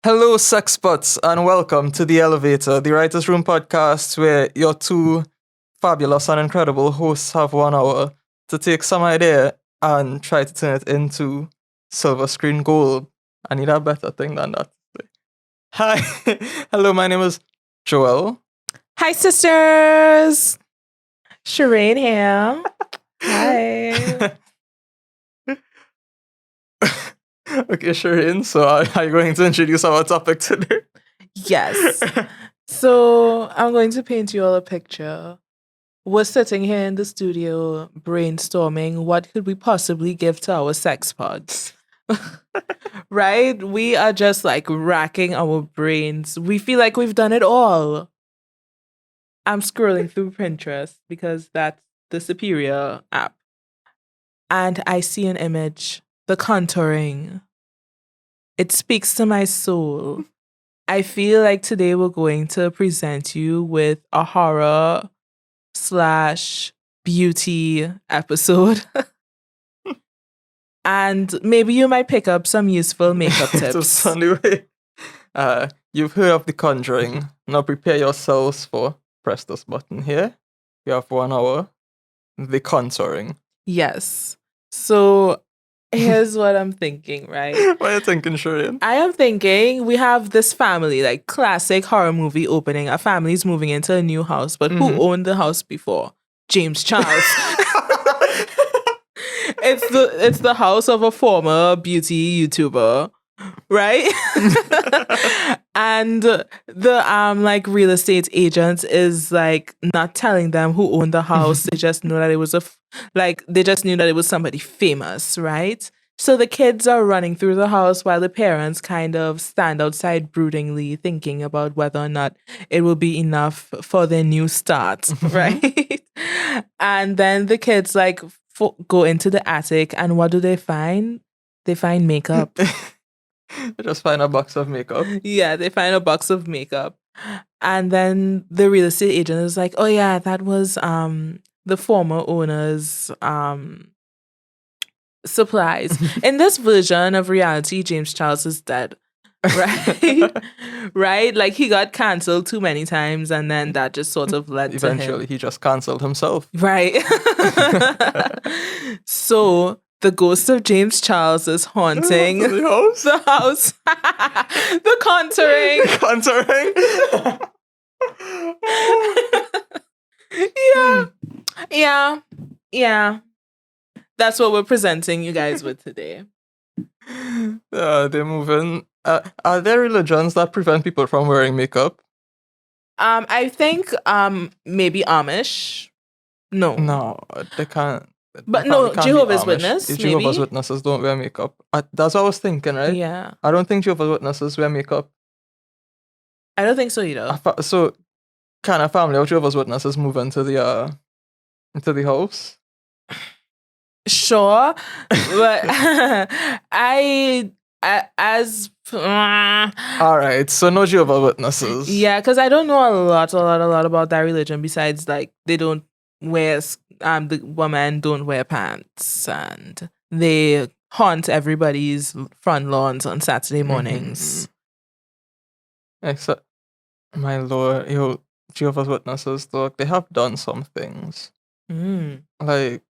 Hello, sexpots, and welcome to The Elevator, the Writers' Room podcast, where your two fabulous and incredible hosts have 1 hour to take some idea and try to turn it into silver screen gold. I need a better thing than that. Hi, hello, my name is Joel. Hi, sisters. Shireen here. Hi. Okay, Shireen, so are you going to introduce our topic today? Yes. So I'm going to paint you all a picture. We're sitting here in the studio brainstorming what could we possibly give to our sex pods. Right? We are just like racking our brains. We feel like we've done it all. I'm scrolling through Pinterest because that's the superior app. And I see an image, the contouring. It speaks to my soul. I feel like today we're going to present you with a horror / beauty episode. And maybe you might pick up some useful makeup tips. Anyway, you've heard of The Conjuring. Now prepare yourselves for press this button here. You have 1 hour. The Contouring. Yes. So here's what I'm thinking, right? What are you thinking, Shireen? I am thinking we have this family, like classic horror movie opening. A family's moving into a new house, but who owned the house before? James Charles. It's the house of a former beauty YouTuber, right? And the like real estate agent is like not telling them who owned the house. They just know that it was they just knew that it was somebody famous, right? So the kids are running through the house while the parents kind of stand outside broodingly thinking about whether or not it will be enough for their new start, right? And then the kids like go into the attic, and what do they find? They find makeup. They just find a box of makeup. Yeah, they find a box of makeup. And then the real estate agent is like, oh yeah, that was the former owner's supplies. In this version of reality, James Charles is dead. Right? Right? Like he got cancelled too many times, and then that just sort of led Eventually, to him. he just cancelled himself. Right. So the ghost of James Charles is haunting The house? the house. The contouring. Yeah. That's what we're presenting you guys with today. They're moving. Are there religions that prevent people from wearing makeup? I think maybe Amish. No, they can't. But They no, can't be Jehovah's Amish. Witness, Jehovah's maybe? Witnesses don't wear makeup. That's what I was thinking, right? Yeah. I don't think Jehovah's Witnesses wear makeup. I don't think so either. So, can a family of Jehovah's Witnesses move into the house? Sure, but All right, so no Jehovah's Witnesses. Yeah, because I don't know a lot about that religion. Besides, like they don't wear the women don't wear pants, and they haunt everybody's front lawns on Saturday mornings. Except, my lord, Jehovah's Witnesses, though, they have done some things. Like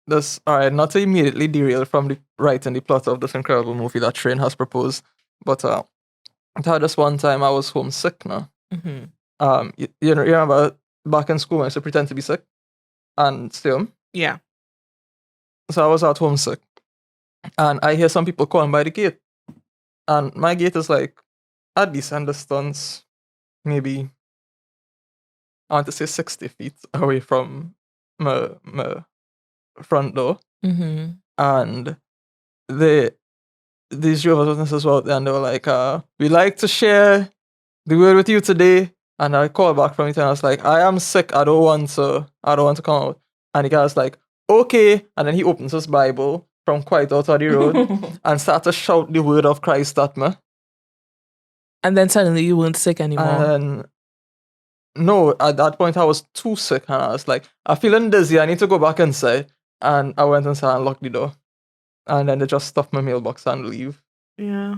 this. All right, not to immediately derail from the writing the plot of this incredible movie that Train has proposed, but I had this one time I was homesick now. You remember back in school when I used to pretend to be sick and stay home? Yeah. So I was at home sick, and I hear some people calling by the gate, and my gate is like a decent distance, maybe I want to say 60 feet away from my front door. And these Jehovah's Witnesses were out there, and they were like, "We like to share the word with you today." And I called back from it, and I was like, "I am sick. I don't want to come out." And the guy was like, "Okay." And then he opens his Bible from quite out of the road and started to shout the word of Christ at me. And then suddenly you weren't sick anymore. And no, at that point I was too sick, and I was like, "I'm feeling dizzy. I need to go back inside." And I went inside and locked the door. And then they just stuffed my mailbox and leave. Yeah.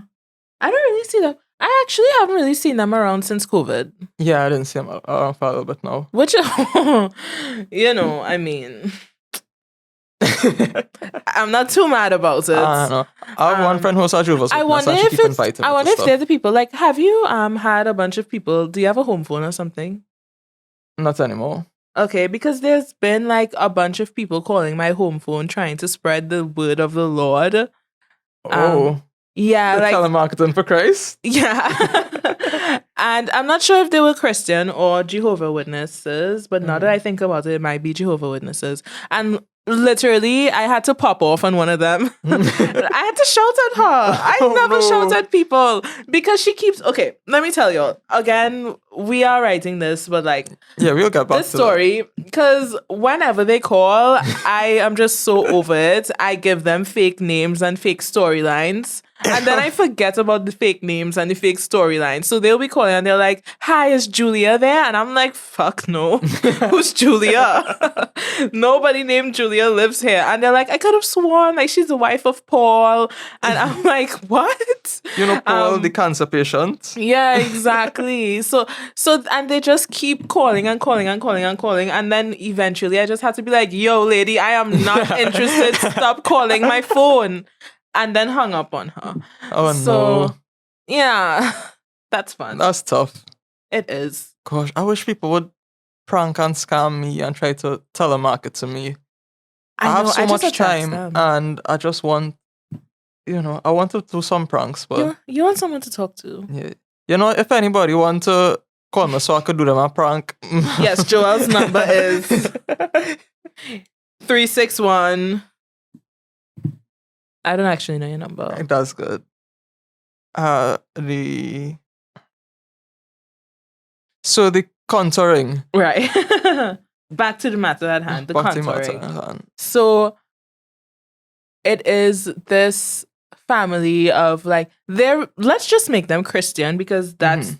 I don't really see that. I actually haven't really seen them around since COVID. Yeah, I didn't see him around for a little bit now. Which, I mean, I'm not too mad about it. I know. I have one friend who's a Jehovah's I Witness, wonder and she if keep it's. inviting I me wonder to if stuff. they're the people. Like, have you had a bunch of people? Do you have a home phone or something? Not anymore. Okay, because there's been like a bunch of people calling my home phone trying to spread the word of the Lord. Yeah, the like telemarketing for Christ. Yeah. And I'm not sure if they were Christian or Jehovah Witnesses, but now that I think about it might be Jehovah Witnesses. And literally, I had to pop off on one of them. I had to shout at her. I never shout at people because she keeps. Okay, let me tell you. Again, we are writing this, but like, yeah, we'll get back this to story because whenever they call, I am just so over it. I give them fake names and fake storylines. And then I forget about the fake names and the fake storylines. So they'll be calling and they're like, "Hi, is Julia there?" And I'm like, "Fuck no. Who's Julia?" Nobody named Julia lives here. And they're like, "I could have sworn like she's the wife of Paul." And I'm like, "What?" Paul, the cancer patient. Yeah, exactly. So and they just keep calling and calling and calling and calling. And then eventually I just had to be like, "Yo, lady, I am not interested. Stop calling my phone." And then hung up on her. Oh no. Yeah, that's fun. That's tough. It is. Gosh, I wish people would prank and scam me and try to telemarket to me. I have so much time and I just want, I want to do some pranks, but... You want someone to talk to. Yeah. If anybody want to call me so I could do them a prank. Yes, Joel's number is 361... I don't actually know your number. That's good. So the contouring. Right. Back to the matter at hand. The contouring. So it is this family of like let's just make them Christian because that's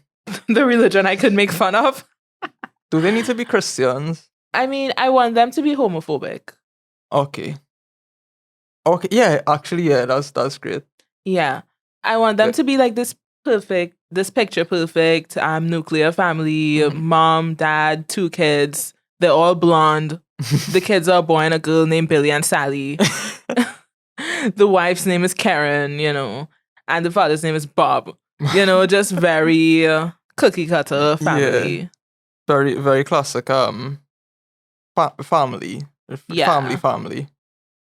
the religion I could make fun of. Do they need to be Christians? I mean, I want them to be homophobic. Okay, yeah, actually, yeah, that's great. Yeah. I want them to be like this picture perfect, nuclear family, mom, dad, 2 kids. They're all blonde. The kids are a boy and a girl named Billy and Sally. The wife's name is Karen, and the father's name is Bob. Just very cookie cutter family. Yeah. Very, very classic family. Yeah. Family.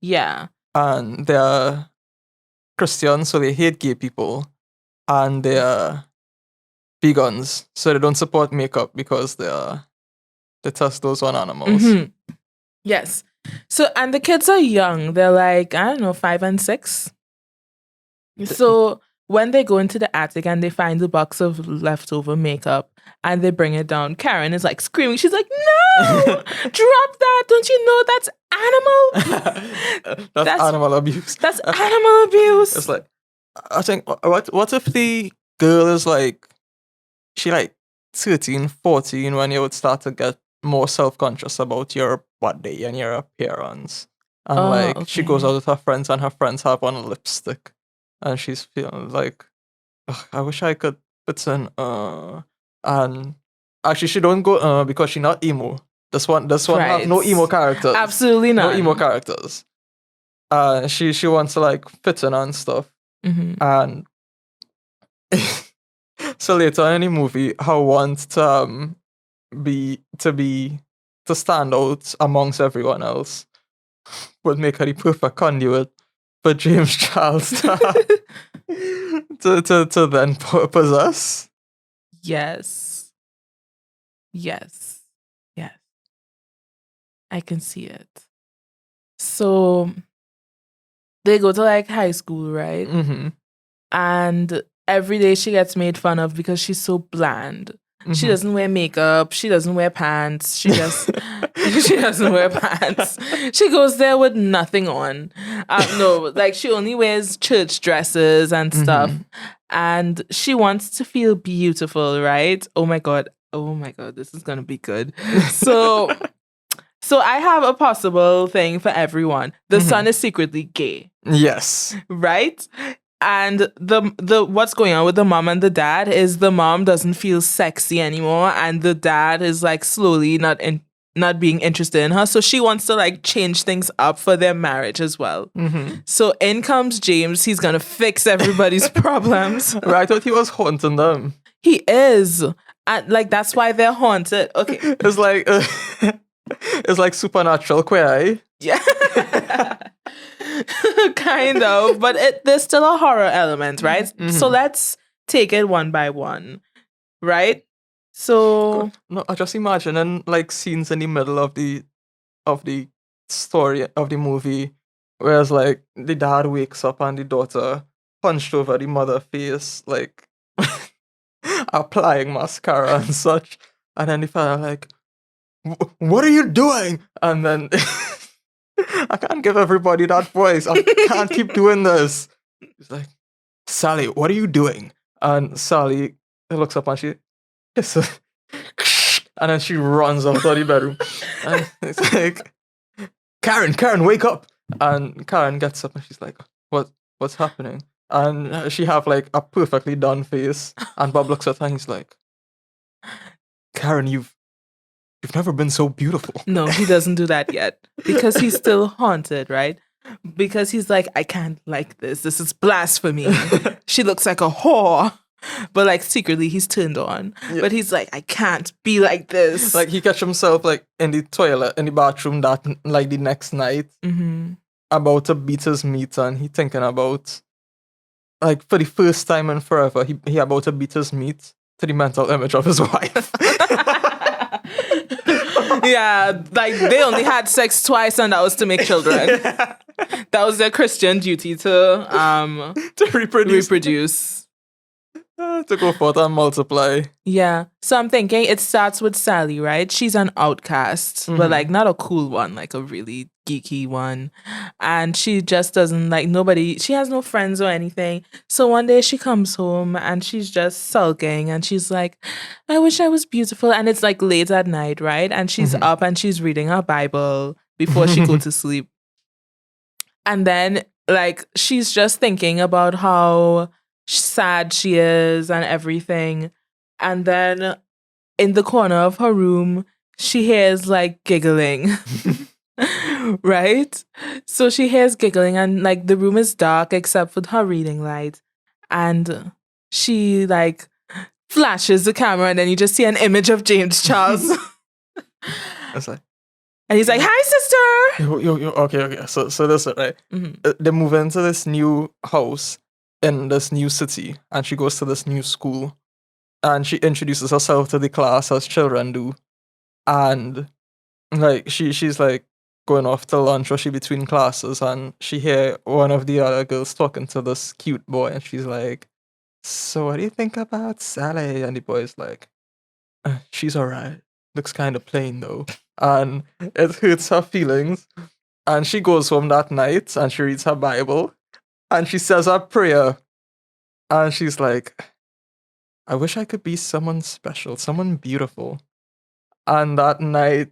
Yeah. And they're Christians, so they hate gay people. And they're vegans, so they don't support makeup because they test those on animals. Yes. So, and the kids are young. They're like, I don't know, 5 and 6. So when they go into the attic and they find a box of leftover makeup and they bring it down, Karen is like screaming. She's like, "No, drop that. Don't you know that's animal? That's animal abuse. That's animal abuse." It's like, I think, what if the girl is like, she like 13, 14 when you would start to get more self-conscious about your body and your appearance. And she goes out with her friends and her friends have on a lipstick. And she's feeling like, I wish I could put in, and actually she don't go, because she's not emo. This one right. have no emo characters. Absolutely not. No emo characters. She wants to like fit in and stuff. And so later in the movie, her want to stand out amongst everyone else would make her the perfect conduit for James Charles to then possess. Yes. I can see it. So they go to like high school, right? And every day she gets made fun of because she's so bland. She doesn't wear makeup. She doesn't wear pants. She doesn't wear pants. She goes there with nothing on. No, like she only wears church dresses and stuff. And she wants to feel beautiful, right? Oh my God, this is gonna be good. So I have a possible thing for everyone. The son is secretly gay. Yes. Right? And the what's going on with the mom and the dad is the mom doesn't feel sexy anymore, and the dad is like slowly not being interested in her. So she wants to like change things up for their marriage as well. So in comes James. He's gonna fix everybody's problems. But I thought he was haunting them. He is. And like that's why they're haunted. Okay. It's like supernatural queer. Yeah. Kind of. But there's still a horror element, right? So let's take it one by one. Right? So no, I just imagining like scenes in the middle of the story of the movie, whereas like the dad wakes up and the daughter punched over the mother face, like applying mascara and such, and then the father like, what are you doing? And then I can't give everybody that voice. I can't keep doing this. He's like, Sally, what are you doing? And Sally looks up and she hisses, and then she runs out of the bedroom. And it's like, Karen, wake up! And Karen gets up and she's like, what's happening? And she have like a perfectly done face. And Bob looks at her and he's like, Karen, you've never been so beautiful. No, he doesn't do that yet because he's still haunted, right? Because he's like, I can't like this. This is blasphemy. She looks like a whore. But like secretly he's turned on. Yeah. But he's like, I can't be like this. Like he catch himself like in the toilet, in the bathroom that like the next night about to beat his meat, and he thinking about like for the first time in forever, he about to beat his meat to the mental image of his wife. Yeah, like they only had sex twice and that was to make children. Yeah. That was their Christian duty to reproduce. To go forth and multiply. Yeah. So I'm thinking it starts with Sally, right? She's an outcast, but like not a cool one, like a really geeky one. And she just doesn't like nobody. She has no friends or anything. So one day she comes home and she's just sulking and she's like, I wish I was beautiful. And it's like late at night, right? And she's up and she's reading her Bible before she goes to sleep. And then like she's just thinking about how sad she is and everything. And then in the corner of her room, she hears like giggling. Right? So she hears giggling and like the room is dark except for her reading light. And she like flashes the camera and then you just see an image of James Charles. That's like, and he's like, hi, sister. Okay. So this is it, right? They move into this new house in this new city, and she goes to this new school, and she introduces herself to the class as children do, and like she's like going off to lunch or she between classes, and she hear one of the other girls talking to this cute boy, and she's like, so what do you think about Sally? And the boy's like, she's alright, looks kind of plain though. And it hurts her feelings, and she goes home that night and she reads her Bible. And she says a prayer. And she's like, I wish I could be someone special, someone beautiful. And that night,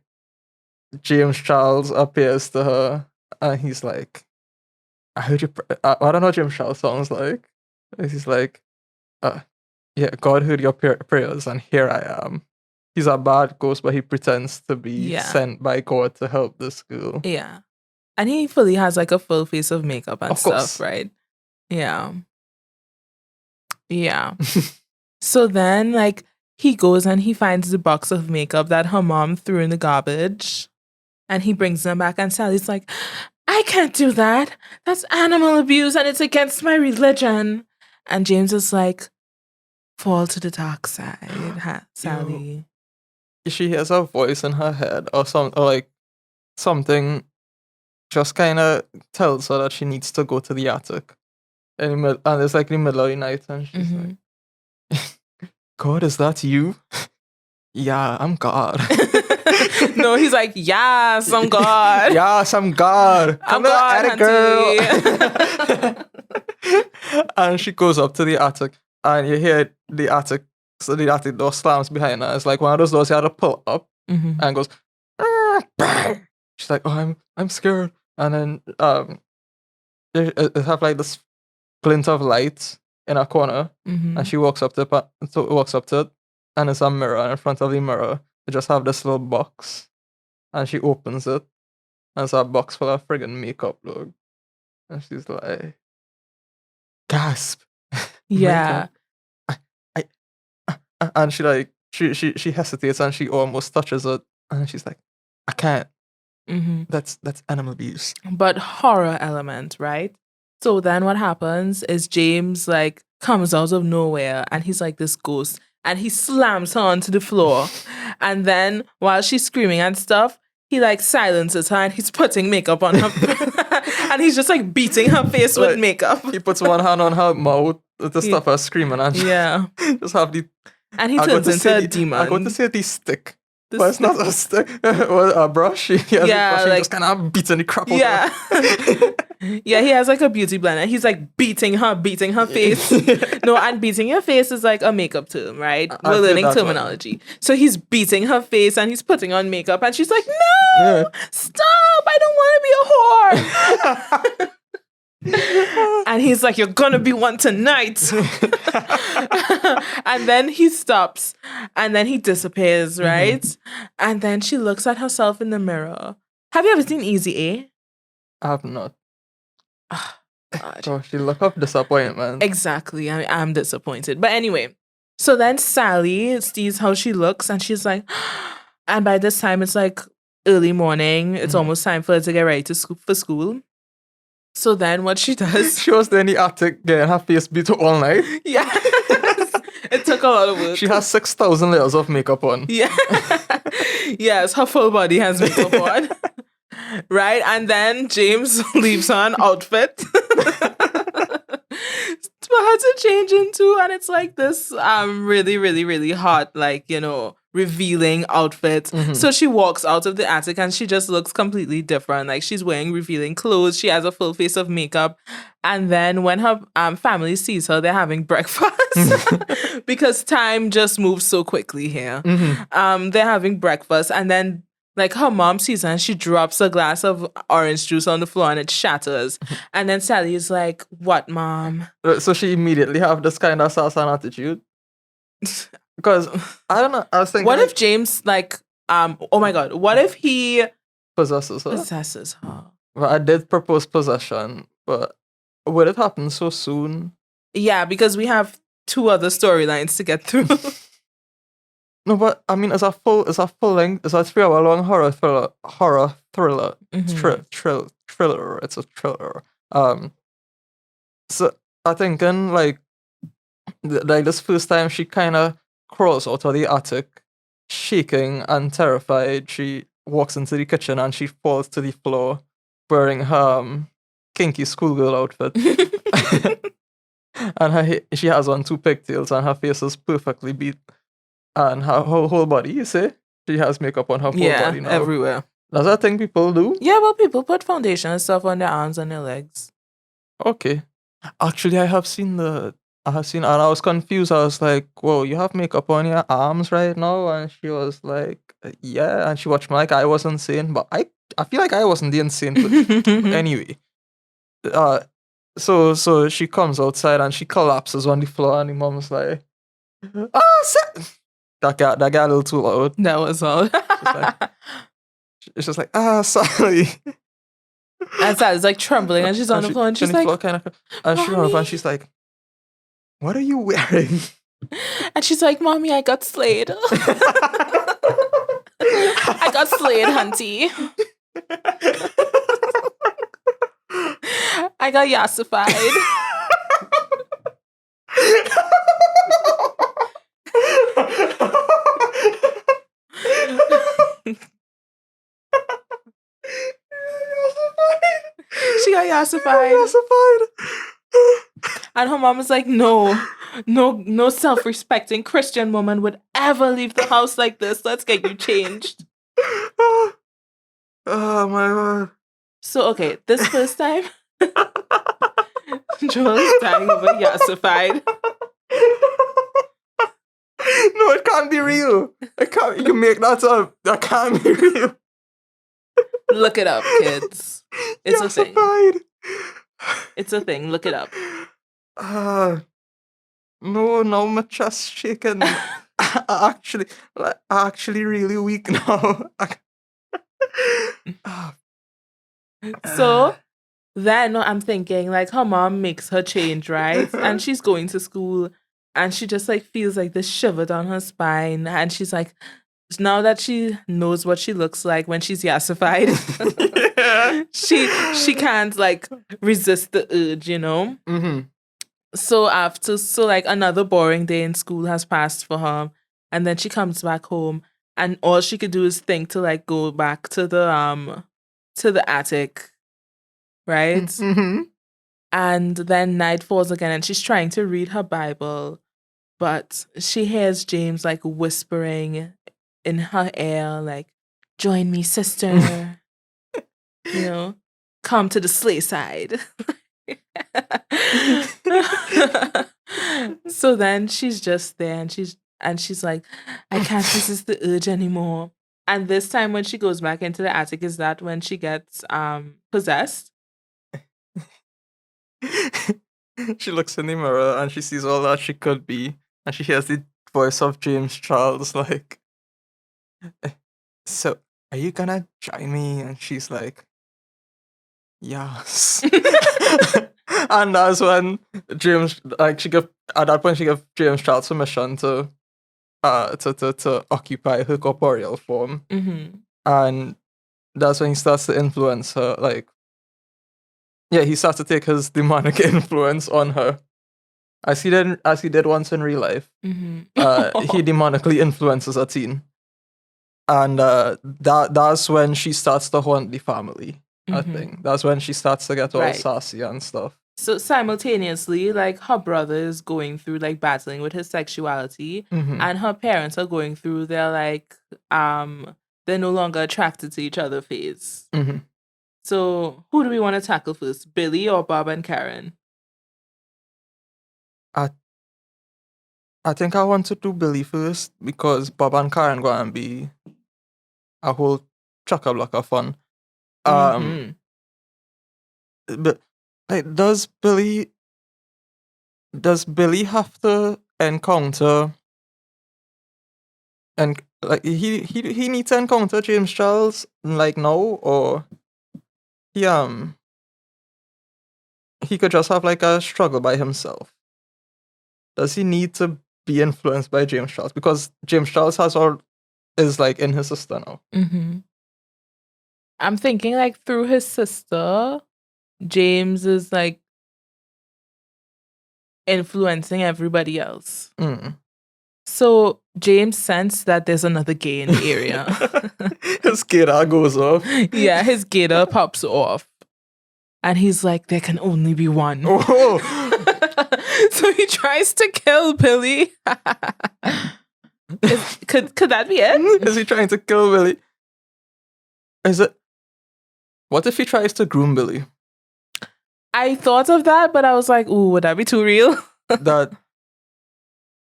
James Charles appears to her. And he's like, I heard you. I don't know what James Charles sounds like. He's like, yeah, God heard your prayers, and here I am. He's a bad ghost, but he pretends to be sent by God to help this girl. Yeah. And he fully has like a full face of makeup and stuff, right? Yeah. Yeah. So then, like, he goes and he finds the box of makeup that her mom threw in the garbage. And he brings them back. And Sally's like, I can't do that. That's animal abuse and it's against my religion. And James is like, fall to the dark side, Sally. She hears a voice in her head or something just kind of tells her that she needs to go to the attic. And it's like the middle of the night, and she's like, God, is that you? Yeah, I'm God. No, he's like, yes, I'm God. Yes, I'm God. I'm God, girl. And she goes up to the attic, and you hear the attic door slams behind her. It's like one of those doors you had to pull up, and goes, she's like, oh, I'm scared. And then it have like this glint of light in a corner, and she walks up to it, and there's a mirror, and in front of the mirror, they just have this little box, and she opens it, and it's a box full of friggin' makeup, look. And she's like, gasp. Yeah. I, and she hesitates, and she almost touches it, and she's like, I can't. That's animal abuse. But horror element, right? So then what happens is James like comes out of nowhere and he's like this ghost and he slams her onto the floor. And then while she's screaming and stuff, he like silences her and he's putting makeup on her. And he's just like beating her face with makeup. He puts one hand on her mouth to stop her screaming, and just have the. And he turns into a demon. I'm going to say the stick. But it's not a stick. Well, a brush. He has a brush, like, just kind of beating the crap out of her. Yeah, he has like a beauty blender. He's like beating her face. No, and beating her face is like a makeup term, right? We're learning terminology. So he's beating her face and he's putting on makeup, and she's like, no, stop, I don't want to be a whore. And he's like, you're gonna be one tonight. And then he stops and then he disappears, right? And then she looks at herself in the mirror. Have you ever seen Easy A? I have not. God. Oh, she look of disappointment. Exactly. I'm disappointed. But anyway, so then Sally sees how she looks and she's like, and by this time it's like early morning. It's almost time for her to get ready for school. So then what she does... She was there in the attic getting her face beat all night. Yeah. It took a lot of work. She has 6,000 layers of makeup on. Yeah. Yes, her full body has makeup on. Right? And then James leaves her an outfit for her to change into. And it's like this really, really, really hot, like, you know, revealing outfit. So she walks out of the attic and she just looks completely different. Like, she's wearing revealing clothes. She has a full face of makeup. And then when her family sees her, they're having breakfast because time just moves so quickly here. They're having breakfast, and then like her mom sees her and she drops a glass of orange juice on the floor and it shatters. And then Sally is like, what, mom? So she immediately have this kind of assassin attitude? Because I don't know. I was thinking, what if James like oh my god, what if he possesses her? Possesses her. Well, I did propose possession, but would it happen so soon? Yeah, because we have 2 other storylines to get through. No, but I mean, it's a full length, it's a 3-hour long horror thriller. Thriller. It's a thriller. So I think like this first time she kind of crawls out of the attic, shaking and terrified. She walks into the kitchen and she falls to the floor, wearing her kinky schoolgirl outfit. And she has on 2 pigtails and her face is perfectly beat. And her whole body, you say? She has makeup on her whole body now. Everywhere. That's a thing people do? Yeah, well, people put foundation and stuff on their arms and their legs. Okay. Actually, I have seen, and I was confused. I was like, whoa, you have makeup on your arms right now? And she was like, yeah. And she watched me like I was insane, but I feel like I wasn't the insane. But anyway. So she comes outside and she collapses on the floor, and the mom's like, That got a little too loud. That was all. It's just like, sorry. And Sally's like trembling and she's on the floor and she's like, and she runs up and she's like, what are you wearing? And she's like, Mommy, I got slayed. I got slayed, hunty. I got yassified. She got yassified. And her mom was like, no self-respecting Christian woman would ever leave the house like this. Let's get you changed. Oh my god. So, okay, this first time, Joel is dying over yassified. No, it can't be real. You can make that up. That can't be real. Look it up, kids. It's a thing. It's a thing. Look it up. No, now my chest shaking. I actually really weak now. So then I'm thinking like her mom makes her change, right? And she's going to school and she just like feels like this shiver down her spine. And she's like, now that she knows what she looks like when she's yassified, Yeah. she can't like resist the urge, you know? Mm-hmm. So like another boring day in school has passed for her. And then she comes back home and all she could do is think to like go back to the attic, right? Mm-hmm. And then night falls again and she's trying to read her Bible, but she hears James like whispering in her ear, like, join me, sister. You know, come to the sleigh side. So then she's just there and she's like, I can't resist the urge anymore. And this time when she goes back into the attic, is that when she gets possessed? She looks in the mirror and she sees all that she could be, and she hears the voice of James Charles like, so are you gonna join me? And she's like, yes. And that's when James, like, she gave at that point she gave James Charles permission to occupy her corporeal form, Mm-hmm. and that's when he starts to influence her. Like, yeah, he starts to take his demonic influence on her, as he did once in real life. Mm-hmm. He demonically influences a teen, and that's when she starts to haunt the family. I Mhm. think that's when she starts to get all Right. sassy and stuff. So simultaneously, like her brother is going through like battling with his sexuality, Mm-hmm. and her parents are going through their like they're no longer attracted to each other phase. Mm-hmm. So who do we want to tackle first, Billy or Bob and Karen? I I think I want to do Billy first because Bob and Karen gonna be a whole chock-a-block of fun. Mhm. But like, does Billy have to encounter, and like he needs to encounter James Charles like now, or he he could just have like a struggle by himself? Does he need to be influenced by James Charles, because James Charles has all is like in his sister now? Mhm. I'm thinking like through his sister, James is like influencing everybody else. Mm. So James sensed that there's another gay in the area. His gator goes off. Yeah, his gator pops off. And he's like, there can only be one. Oh. So he tries to kill Billy. Could that be it? Is he trying to kill Billy? Is it? What if he tries to groom Billy? I thought of that, but I was like, ooh, would that be too real? That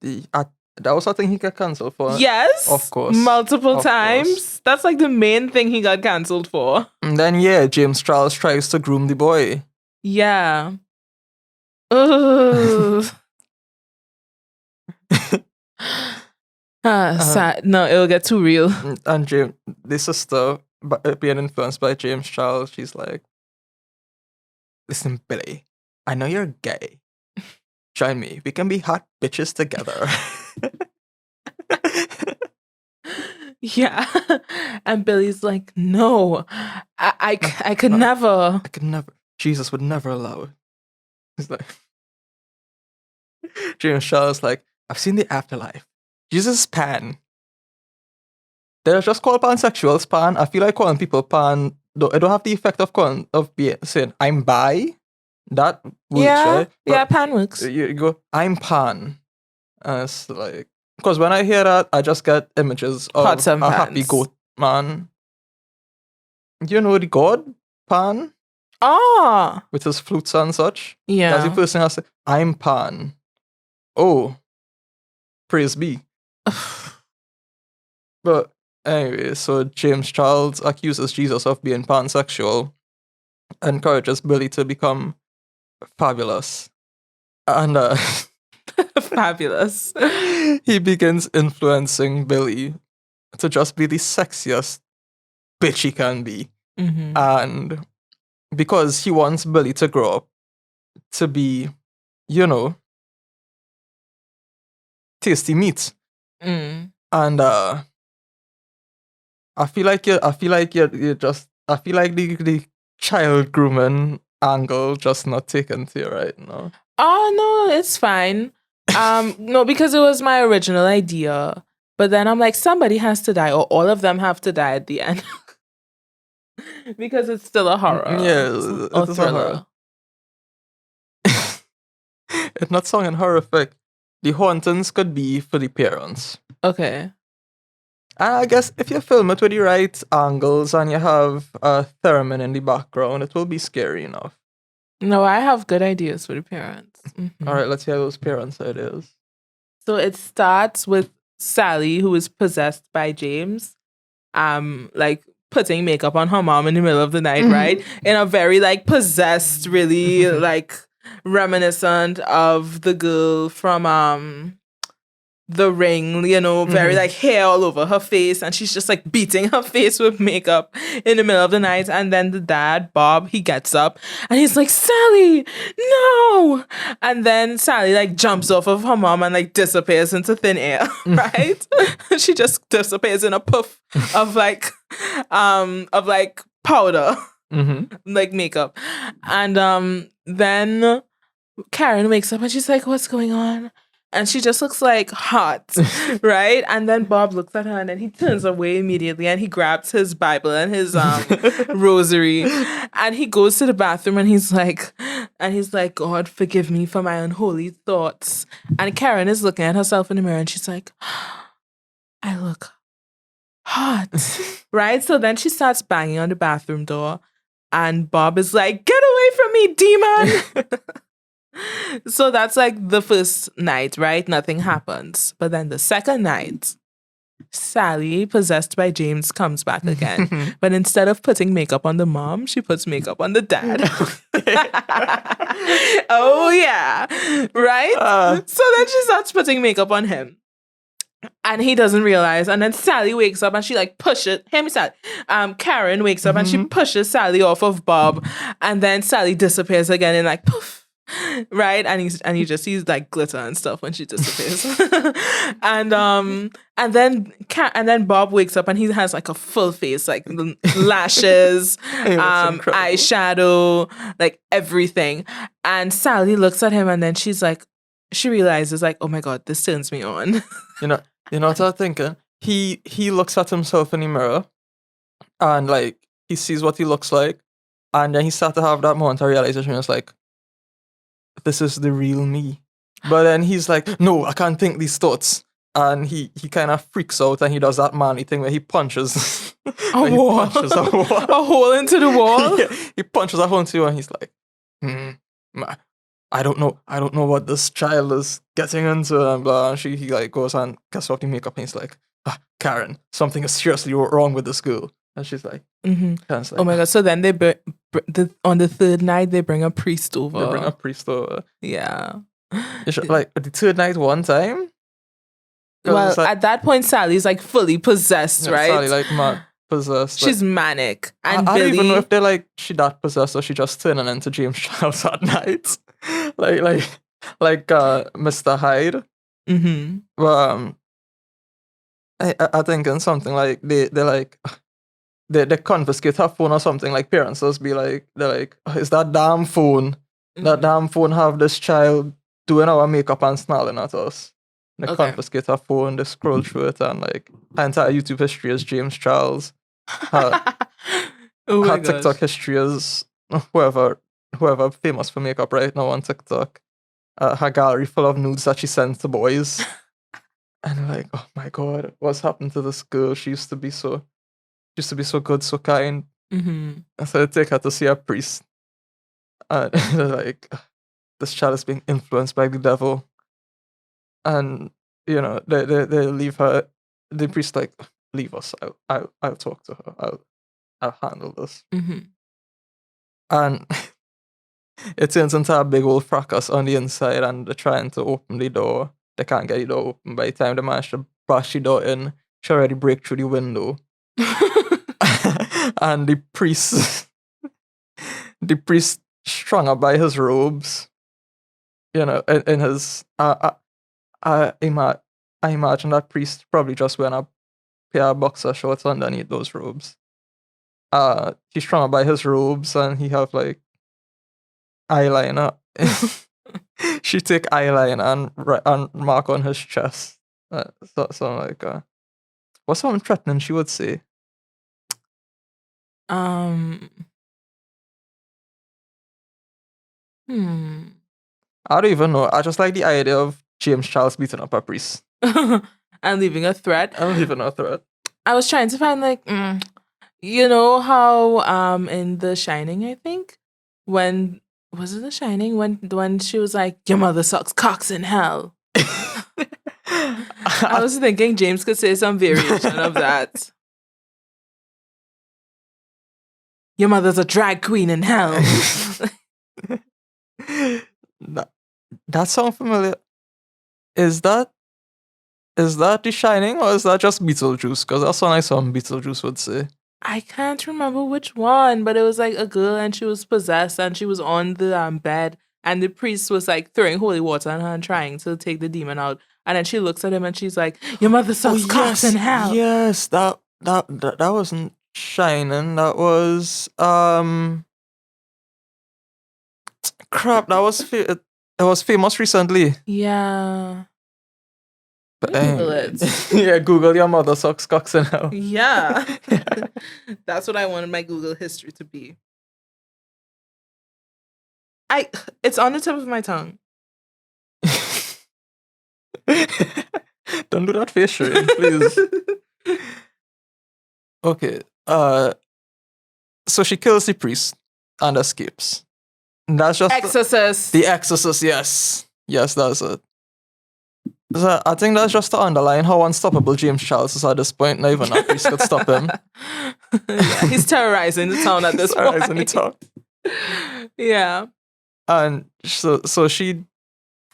that was something he got cancelled for. Yes. Of course. Multiple Of times. course. That's like the main thing he got cancelled for. And then yeah, James Charles tries to groom the boy. Yeah. Ugh. Sad. No, it'll get too real. And the sister, being influenced by James Charles, she's like, listen, Billy, I know you're gay. Join me. We can be hot bitches together. Yeah. And Billy's like, no, I could never. I could never. Jesus would never allow it. He's like, James Charles like, I've seen the afterlife. Jesus is pan. They're just called pansexuals pan. I feel like calling people pan, it don't have the effect of saying I'm bi. That works, Yeah, right? yeah, pan works. You go, I'm pan. It's like, because when I hear that, I just get images of Pots and a happy pans. goat man. You know the god Pan Ah, with his flutes and such. yeah. That's the first thing I say. I'm Pan. Oh, praise be. But anyway, so James Charles accuses Jesus of being pansexual, encourages Billy to become fabulous, And Fabulous. he begins influencing Billy to just be the sexiest bitch he can be. Mm-hmm. And because he wants Billy to grow up to be, tasty meat. Mm. And I feel like you just I feel like the child grooming angle just not taken to you right now. Oh no, it's fine. No, because it was my original idea. But then I'm like, somebody has to die, or all of them have to die at the end. Because it's still a horror. Yeah, Or it is a horror. thriller. It's not sounding horrific. The hauntings could be for the parents. Okay. And I guess if you film it with the right angles and you have a theremin in the background, it will be scary enough. No, I have good ideas for the parents. Mm-hmm. All right, let's hear those parents' ideas. So it starts with Sally, who is possessed by James, like putting makeup on her mom in the middle of the night, right? In a very like possessed, really like reminiscent of the girl from The Ring, very like hair all over her face, and she's just like beating her face with makeup in the middle of the night. And then the dad, Bob, he gets up and he's like, Sally, no! And then Sally like jumps off of her mom and like disappears into thin air, right? She just disappears in a puff of like powder, like makeup. And then Karen wakes up and she's like, what's going on? And she just looks like hot, right? And then Bob looks at her and then he turns away immediately and he grabs his Bible and his rosary and he goes to the bathroom and he's like, God, forgive me for my unholy thoughts. And Karen is looking at herself in the mirror and she's like, I look hot, right? So then she starts banging on the bathroom door and Bob is like, get away from me, demon! So that's like the first night, right? Nothing happens. But then the second night, Sally, possessed by James, comes back again. But instead of putting makeup on the mom, she puts makeup on the dad. Oh, yeah. Right? So then she starts putting makeup on him. And he doesn't realize. And then Sally wakes up and she like pushes. Hear me, Sally. Karen wakes up and she pushes Sally off of Bob. And then Sally disappears again and like poof. Right, and he just sees like glitter and stuff when she disappears, and then Bob wakes up and he has like a full face, like lashes, eyeshadow, like everything. And Sally looks at him and then she realizes like, oh my god, this turns me on. You know what I'm thinking? He looks at himself in the mirror, and like he sees what he looks like, and then he starts to have that moment of realization. It's like, this is the real me. But then he's like, no, I can't think these thoughts. And he kind of freaks out and he does that manly thing where he punches a wall. A hole into the wall. Yeah, he punches a hole into you and he's like, I don't know what this child is getting into, and blah. And he like goes and casts off the makeup and he's like, Karen, something is seriously wrong with this girl. And she's like, like, oh my god! So then on the third night they bring a priest over. They bring a priest over. Yeah. Like the third night one time. Well, like, at that point Sally's like fully possessed, right? Sally like possessed. She's like, manic, and I Billy, don't even know if they're like she that possessed or she just turning into James Charles at night, like Mr. Hyde. But I think in something like they confiscate her phone or something, like parents just be like, they're like, is that damn phone? That damn phone have this child doing our makeup and snarling at us. They confiscate her phone, they scroll through it, and like her entire YouTube history is James Charles. Her TikTok history is whoever famous for makeup right now on TikTok. Her gallery full of nudes that she sends to boys. And like, oh my god, what's happened to this girl? She used to be so good, so kind. And so they take her to see a priest. And they're like, this child is being influenced by the devil. And, they leave her. The priest like, leave us. I'll talk to her. I'll handle this. And It turns into a big old fracas on the inside, and they're trying to open the door. They can't get the door open. By the time they manage to bash the door in, she already break through the window. And the priest strung up by his robes, in his I imagine that priest probably just wearing a pair of boxer shorts underneath those robes. He's strung up by his robes, and he have like eyeliner. She take eyeliner and mark on his chest. So like, what's something threatening she would say? I don't even know. I just like the idea of James Charles beating up a priest. And leaving a threat. I'm leaving a threat. I was trying to find like, you know how in The Shining, I think, when was it The Shining when she was like, your mother sucks cocks in hell. I was thinking James could say some variation of that. Your mother's a drag queen in hell. That sounds familiar. Is that The Shining, or is that just Beetlejuice? Because that's what I saw Beetlejuice would say. I can't remember which one, but it was like a girl and she was possessed and she was on the bed and the priest was like throwing holy water on her and trying to take the demon out. And then she looks at him and she's like, your mother sucks cocks in hell. Yes, that wasn't Shining. That was crap. That was it was famous recently. Yeah. But Google it. Yeah, Google your mother sucks cocks in hell. Yeah. That's what I wanted my Google history to be. It's on the tip of my tongue. Don't do that face, Shereen, please. Okay. So she kills the priest and escapes. And that's just Exorcist. The Exorcist, yes. Yes, that's it. So I think that's just to underline how unstoppable James Charles is at this point. Not even a priest could stop him. Yeah, he's terrorizing the town at this point. Terrorizing the town. Yeah. And so she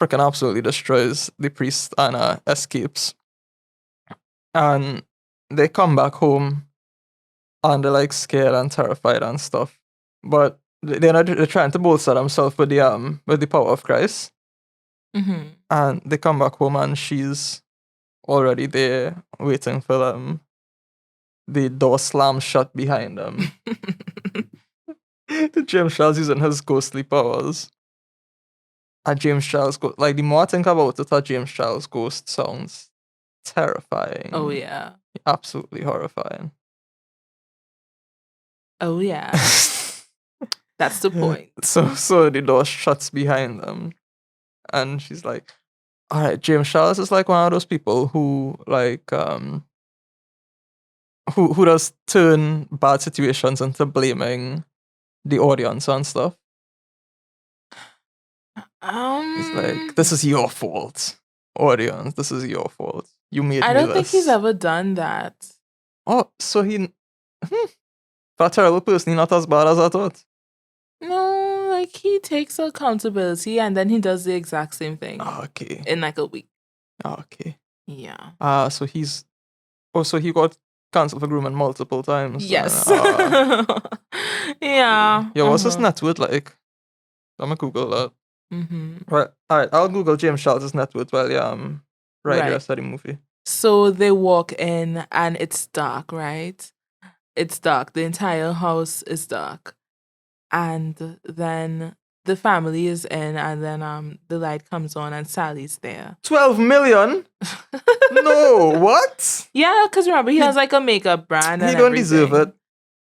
freaking absolutely destroys the priest and escapes. And they come back home and they're like scared and terrified and stuff. But they're trying to bolster themselves with the power of Christ. Mm-hmm. And they come back home and she's already there waiting for them. The door slams shut behind them. James Charles using his ghostly powers. And James Charles like the more I think about it, a James Charles ghost sounds terrifying. Oh yeah. Absolutely horrifying. Oh yeah. That's the point. So the door shuts behind them. And she's like, all right, James Charles is like one of those people who like who does turn bad situations into blaming the audience and stuff. He's like, this is your fault, audience. This is your fault. You made me I don't this. think he's ever done that. Oh, so he for a terrible person, not as bad as I thought. No, like he takes accountability and then he does the exact same thing. Okay. In like a week. Okay. Yeah. So he got cancelled for grooming multiple times. Yes. Yeah. Yeah, what's his net worth like? I'm gonna Google that. Mm-hmm. Right. Alright, I'll Google James Charles' net worth while right the rest of the movie. So they walk in and it's dark, right? It's dark. The entire house is dark. And then the family is in and then the light comes on and Sally's there. 12 million? No, what? Yeah, because remember, he has like a makeup brand and he don't deserve it.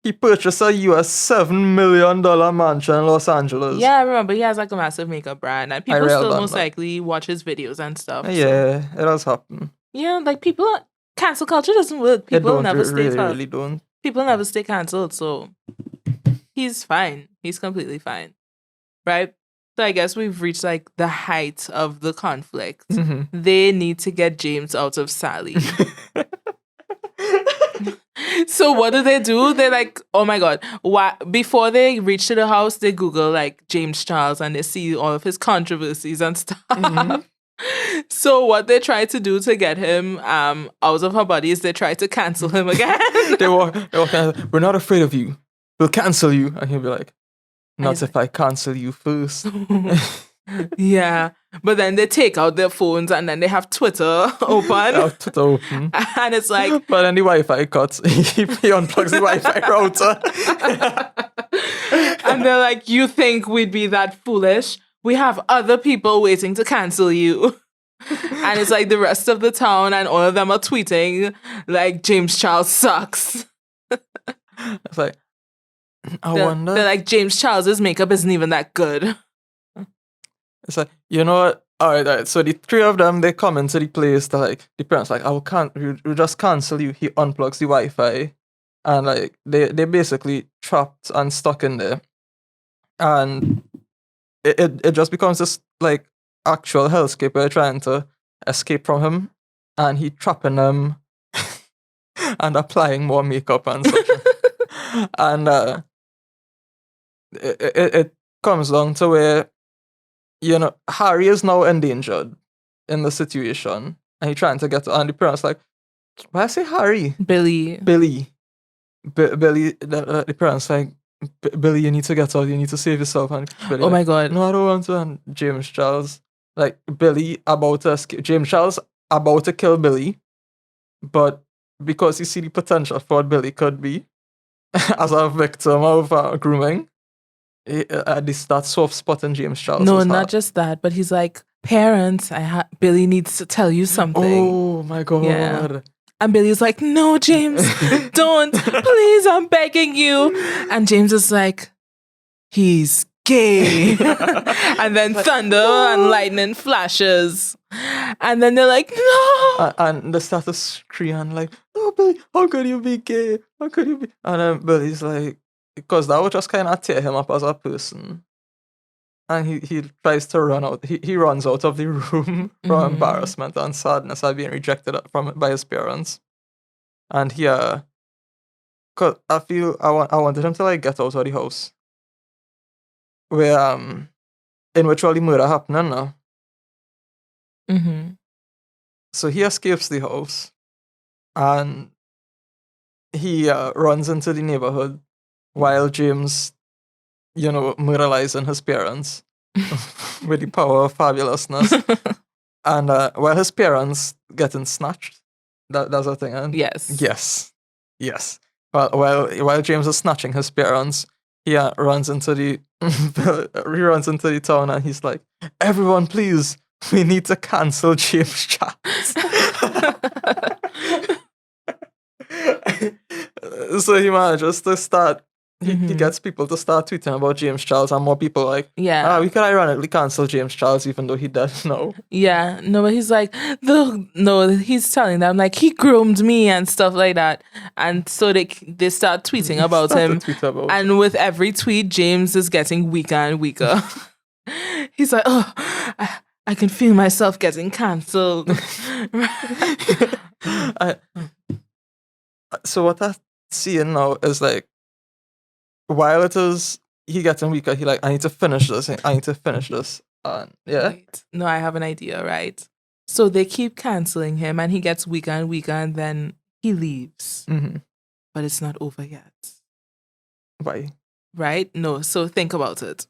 He purchased a US $7 million mansion in Los Angeles. Yeah, remember, he has like a massive makeup brand and people still most likely watch his videos and stuff. Yeah, so. It does happen. Yeah, like cancel culture doesn't work. People never stay really don't. People never stay cancelled, so he's fine. He's completely fine. Right? So I guess we've reached like the height of the conflict. Mm-hmm. They need to get James out of Sally. So what do? They're like, oh my God. Before they reach to the house, they Google like James Charles and they see all of his controversies and stuff. Mm-hmm. So what they try to do to get him out of her body is they try to cancel him again. They walk we're not afraid of you. We'll cancel you. And he'll be like, not if I cancel you first. Yeah. But then they take out their phones and then they have Twitter open. Twitter open. And it's like... But then the Wi-Fi cuts. He unplugs the Wi-Fi router. And they're like, you think we'd be that foolish? We have other people waiting to cancel you. And it's like the rest of the town and all of them are tweeting like, James Charles sucks. It's like, I wonder. They're like, James Charles's makeup isn't even that good. It's like, you know what? All right. So the three of them, they come into the place. They're like, the parents like, we'll just cancel you. He unplugs the Wi-Fi. And like, they basically trapped and stuck in there. And it just becomes this like actual hellscape where they're trying to escape from him. And he trapping them and applying more makeup and such. And it comes down to where, you know, Harry is now endangered in the situation. And he's trying to get to, and the parents like, why I say Harry? Billy. Billy, the parents like, Billy, you need to get out, you need to save yourself. And Billy, oh my God. No, I don't want to. And James Charles, like, Billy about to escape. James Charles about to kill Billy. But because you see the potential for what Billy could be as a victim of grooming, this that soft spot in James Charles. No, not just that, but he's like, parents, Billy needs to tell you something. Oh my God. Yeah. And Billy's like, no, James, don't. Please, I'm begging you. And James is like, he's gay. And then thunder and lightning flashes. And then they're like, no. And they start to scream like, no, Billy, how could you be gay? How could you be? And then Billy's like, because that would just kind of tear him up as a person. And he tries to run out. He runs out of the room from embarrassment and sadness at being rejected by his parents. And he, cause I feel I wanted him to like get out of the house, where in which all the murder happening now. So he escapes the house, and he runs into the neighborhood while James, you know, moralizing his parents with the power of fabulousness. And while his parents getting snatched, that's a thing. And yes. Well, while James is snatching his parents, he runs into the town and he's like, everyone, please, we need to cancel James Charles. So he manages to start. He gets people to start tweeting about James Charles, and more people like, we could ironically cancel James Charles even though he does know. Yeah, no, but he's like, he's telling them like he groomed me and stuff like that, and so they start tweeting about him, and with every tweet, James is getting weaker and weaker. He's like, oh, I can feel myself getting cancelled. So what I'm seeing now is like, while it is he getting weaker, he like, I need to finish this. And yeah. Right. No, I have an idea, right? So they keep canceling him and he gets weaker and weaker and then he leaves. But it's not over yet. Why? Right? No, so think about it.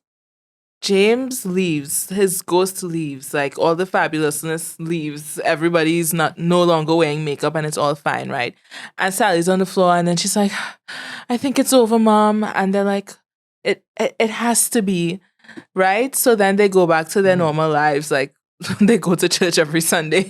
James leaves, his ghost leaves, like all the fabulousness leaves. Everybody's no longer wearing makeup and it's all fine, right? And Sally's on the floor and then she's like, I think it's over, Mom. And they're like, it has to be, right? So then they go back to their normal lives, like they go to church every Sunday.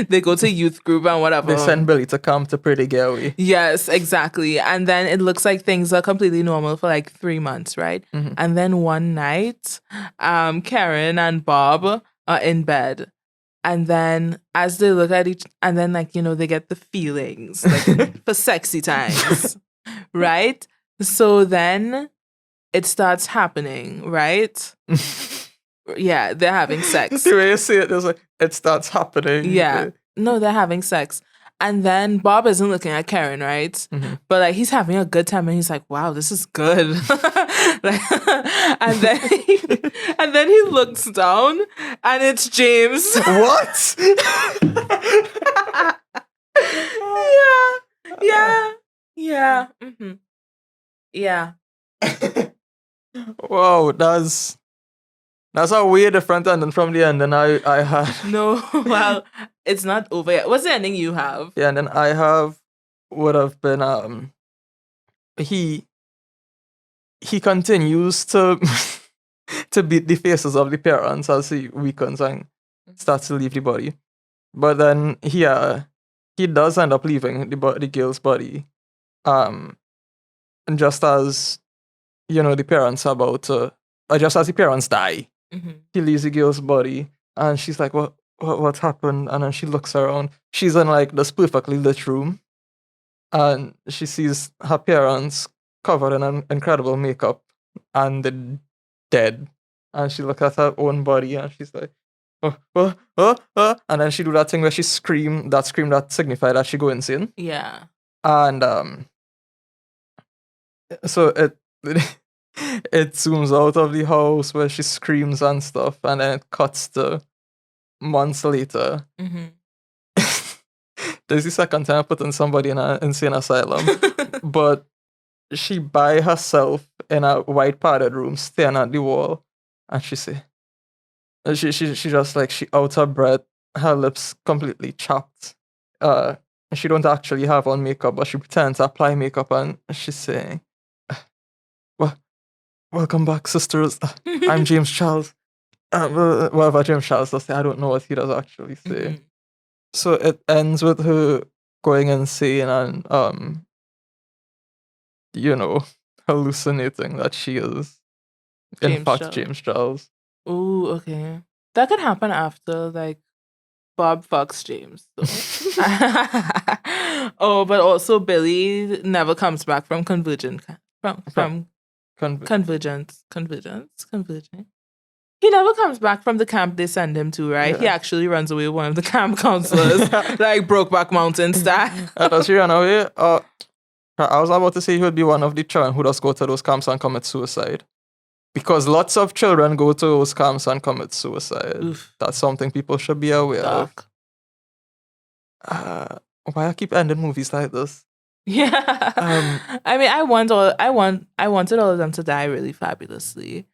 They go to youth group and whatever. They send Billy to come to Pretty Gary. Yes, exactly. And then it looks like things are completely normal for like 3 months, right? And then one night, Karen and Bob are in bed. And then as they look at each, and then like, you know, they get the feelings like for sexy times, right? So then it starts happening, right? Yeah, they're having sex. The way you say it, there's like, it starts happening. Yeah. No, they're having sex. And then Bob isn't looking at Karen, right? Mm-hmm. But like he's having a good time and he's like, wow, this is good. Like, and then he looks down and it's James. What? Yeah. Mm-hmm. Yeah. Wow, that's a way different ending from the ending I had. No, well, it's not over yet. What's the ending you have? Yeah, and then I would have been he continues to to beat the faces of the parents as he weakens and starts to leave the body. But then he does end up leaving the girl's body. And just as the parents are about to, or just as the parents die, he leaves the girl's body, and she's like, what happened? And then she looks around. She's in like this perfectly lit room, and she sees her parents covered in an incredible makeup, and they're dead. And she looks at her own body, and she's like, and then she do that thing where she scream that signified that she go insane. Yeah. And so it it zooms out of the house where she screams and stuff, and then it cuts to months later. There's the second time I put in somebody in an insane asylum, but she by herself in a white padded room, staring at the wall, and she say, she just like she out of breath, her lips completely chapped. She don't actually have on makeup, but she pretends to apply makeup, and she's saying, welcome back, sisters. I'm James Charles. Whatever James Charles does say, I don't know what he does actually say. So it ends with her going insane and hallucinating that she is in fact James Charles. Ooh, okay. That could happen after like Bob fucks James. So. Oh, but also Billy never comes back from convergence. Convergence. He never comes back from the camp they send him to, right? Yeah. He actually runs away with one of the camp counselors, like Brokeback Mountain style. Does he run away? I was about to say he would be one of the children who does go to those camps and commit suicide. Because lots of children go to those camps and commit suicide. Oof. That's something people should be aware of. Why I keep ending movies like this? Yeah. I mean, I wanted all of them to die really fabulously.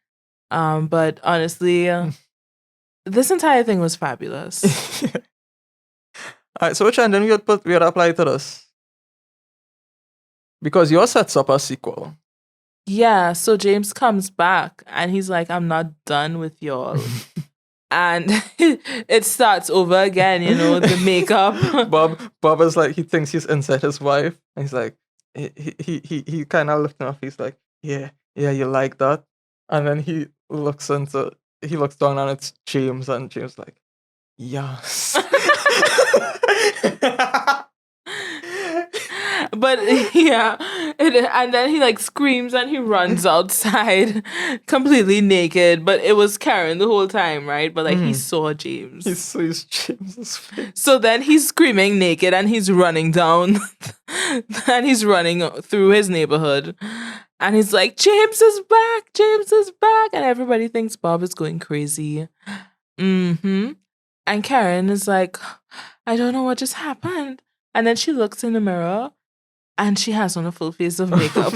But honestly, this entire thing was fabulous. Alright, so which ending we would apply to this? Because yours sets up a sequel. Yeah, so James comes back and he's like, I'm not done with y'all. And it starts over again, the makeup. Bob is like, he thinks he's inside his wife. And he's like, he kind of looking off. He's like, yeah, you like that? And then he looks down and it's James, and James like, yes. But yeah, and then he like screams and he runs outside completely naked. But it was Karen the whole time, right? But like he saw James. He sees James's face. So then he's screaming naked and he's running down and he's running through his neighborhood. And he's like, James is back! James is back! And everybody thinks Bob is going crazy. And Karen is like, I don't know what just happened. And then she looks in the mirror and she has on a full face of makeup.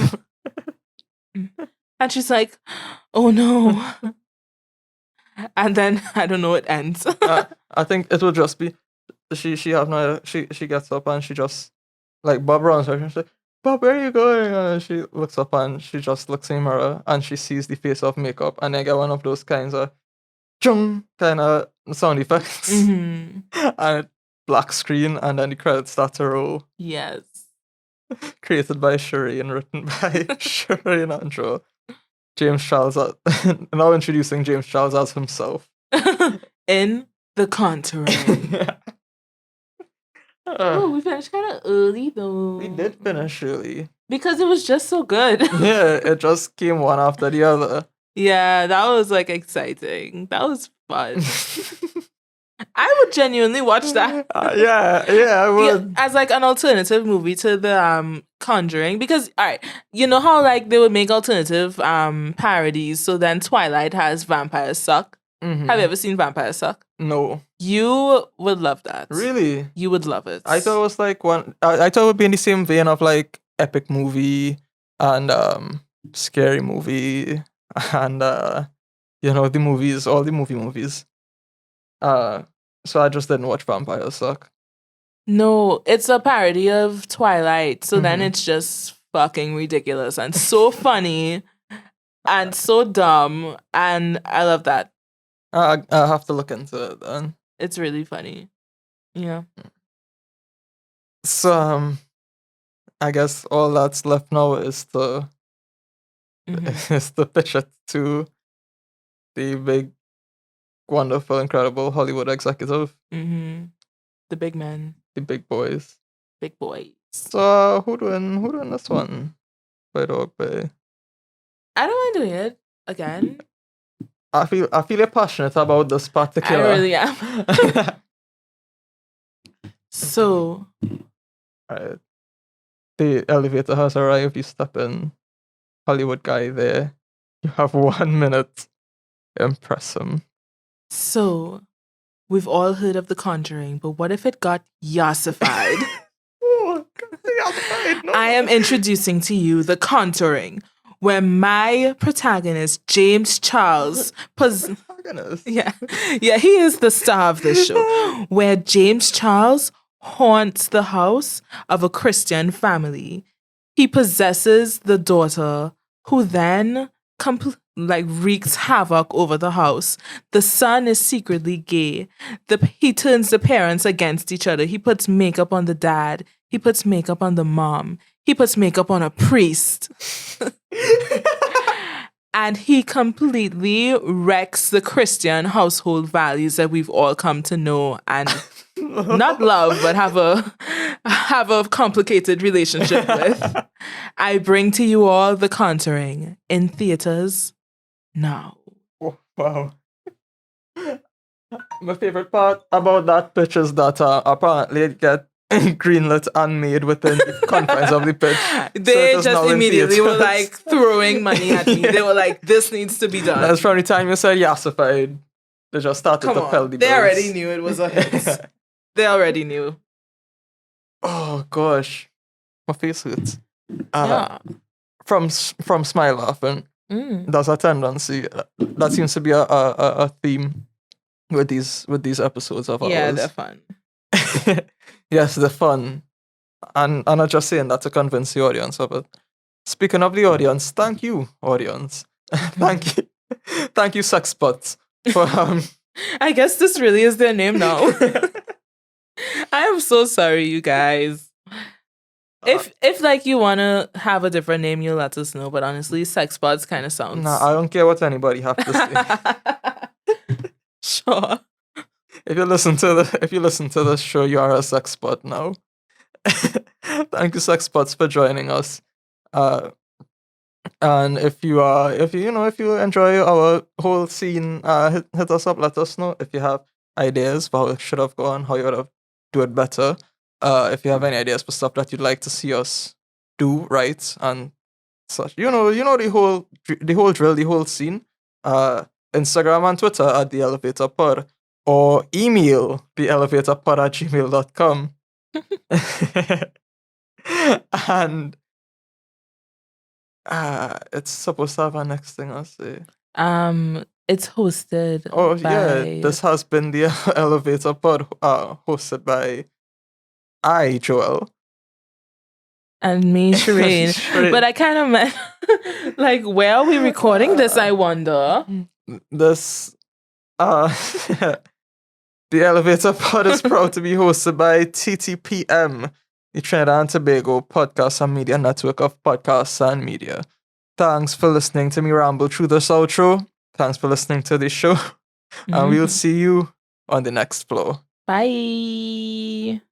And she's like, oh no. And then, I don't know, it ends. I think it will just be, she gets up and she just, like, Bob runs her and she's like, Bob, where are you going? And she looks up and she just looks in the mirror and she sees the face of makeup, and they get one of those kinds of chung kind of sound effects. And it black screen, and then the credits start to roll. Yes. Created by Sherry and written by Sherry and Andrew. James Charles, now introducing James Charles as himself. In The Conjuring. Oh, we finished kind of early though. We did finish early. Because it was just so good. Yeah, it just came one after the other. Yeah, that was like exciting. That was fun. I would genuinely watch that. I would. Yeah, as like an alternative movie to the Conjuring, because all right, you know how like they would make alternative parodies. So then Twilight has Vampires Suck. Mhm. Have you ever seen Vampires Suck? No. You would love that. Really? You would love it. I thought it was like one. I thought it would be in the same vein of like epic movie and scary movie and the movies, all the movies. So I just didn't watch Vampires Suck. No, it's a parody of Twilight. So then Mhm. it's just fucking ridiculous and so funny and so dumb. And I love that. I have to look into it then. It's really funny. Yeah. So I guess all that's left now is to is to pitch it to the big, wonderful, incredible Hollywood executive, The big men. the big boys. Big boys. So who doing this one? By Dog Bay. I don't mind doing it again. I feel you're passionate about this particular. I really am. So, Right. The elevator has arrived. You step in. Hollywood guy there. You have 1 minute. Impress him. So, we've all heard of The Conjuring, but what if it got yassified? Oh, God, yassified, no. I am introducing to you The Contouring, where my protagonist, James Charles, yeah, he is the star of this show, where James Charles haunts the house of a Christian family. He possesses the daughter, who then wreaks havoc over the house. The son is secretly gay. He turns the parents against each other. He puts makeup on the dad. He puts makeup on the mom. He puts makeup on a priest. And he completely wrecks the Christian household values that we've all come to know and not love, but have a complicated relationship with. I bring to you all The Contouring in theaters now. Oh, wow. My favorite part about that pitch is that apparently it get greenlit and made within the confines of the pitch. They just immediately were like throwing money at me. They were like, this needs to be done. That's from the time you said yassified. They just started to pelt the bills. They already knew it was a hit. They already knew. Oh gosh. My face hurts. Yeah. From smile laughing. There's a tendency that seems to be a theme with these episodes of ours. Yeah, they're fun. Yes, they're fun. And I'm not just saying that to convince the audience of it. Speaking of the audience, thank you, audience. Thank you. Thank you, Sexpots, for I guess this really is their name now. I am so sorry, you guys. If like you wanna have a different name, you let us know. But honestly, Sexpots kind of sounds. Nah, I don't care what anybody have to say. Sure. If you listen to this show, you are a Sexpot now. Thank you, Sexpots, for joining us. And if you enjoy our whole scene, hit us up. Let us know if you have ideas for how it should have gone, how you would have do it better. If you have any ideas for stuff that you'd like to see us do right and such, the whole drill, the whole scene. Instagram and Twitter at The Elevator Pod, or email theelevatorpod@gmail.com. And it's supposed to have our next thing I'll say. It's hosted. Oh yeah, this has been The Elevator Pod, hosted by Joel. And me, Shireen. But I kind of meant, like, where are we recording this, I wonder? This, The Elevator Pod is proud to be hosted by TTPM, the Trinidad and Tobago Podcast and Media Network of Podcasts and Media. Thanks for listening to me ramble through this outro. Thanks for listening to this show. And we'll see you on the next floor. Bye.